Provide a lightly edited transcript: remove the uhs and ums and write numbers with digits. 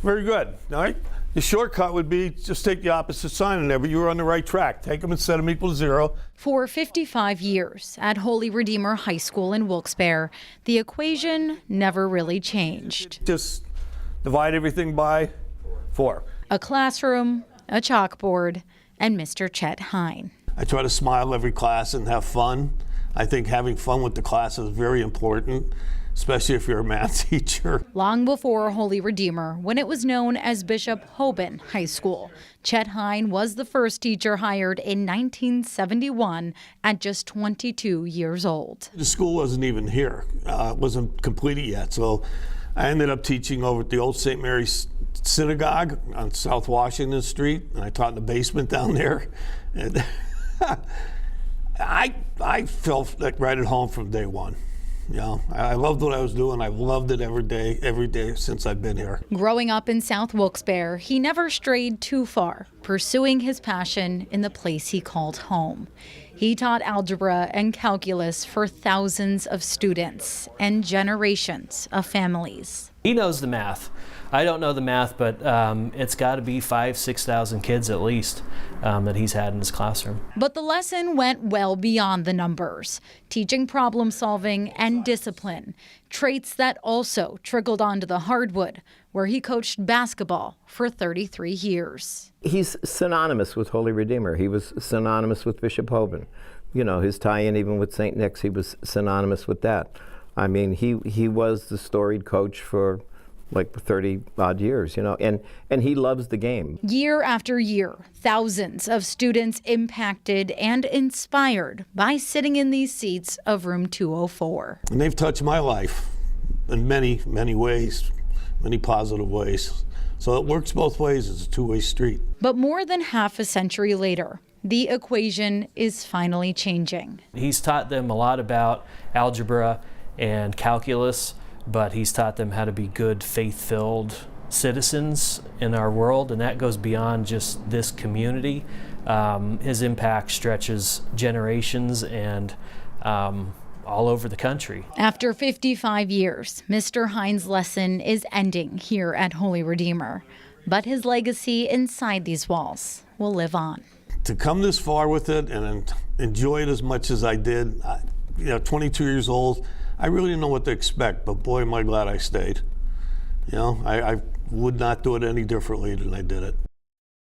Very good. All right. The shortcut would be just take the opposite sign in there, but you were on the right track. Take them and set them equal to 0. For 55 years at Holy Redeemer High School in Wilkes-Barre, the equation never really changed. Just divide everything by 4. A classroom, a chalkboard, and Mr. Chet Hine. I try to smile every class and have fun. I think having fun with the class is very important, especially if you're a math teacher. Long before Holy Redeemer, when it was known as Bishop Hoban High School, Chet Hine was the first teacher hired in 1971 at just 22 years old. The school wasn't even here. It wasn't completed yet, so I ended up teaching over at the old St. Mary's Synagogue on South Washington Street, and I taught in the basement down there. And I felt like right at home from day one. You know, I loved what I was doing. I've loved it every day since I've been here. Growing up in South Wilkes-Barre, he never strayed too far, pursuing his passion in the place he called home. He taught algebra and calculus for thousands of students and generations of families. He knows the math. I don't know the math, but it's got to be 5,000-6,000 kids at least that he's had in his classroom. But the lesson went well beyond the numbers, teaching problem solving and discipline, traits that also trickled onto the hardwood, where he coached basketball for 33 years. He's synonymous with Holy Redeemer. He was synonymous with Bishop Hoban. You know, his tie-in even with St. Nick's, he was synonymous with that. I mean, he was the storied coach for like 30-odd years, you know, and he loves the game. Year after year, thousands of students impacted and inspired by sitting in these seats of room 204. And they've touched my life in many, many ways, many positive ways. So it works both ways. It's a two-way street. But more than half a century later, the equation is finally changing. He's taught them a lot about algebra and calculus, but he's taught them how to be good, faith-filled citizens in our world, and that goes beyond just this community. His impact stretches generations and all over the country. After 55 years, Mr. Hine's lesson is ending here at Holy Redeemer, but his legacy inside these walls will live on. To come this far with it and enjoy it as much as I did, 22 years old, I really didn't know what to expect, but boy, am I glad I stayed. You know, I would not do it any differently than I did it.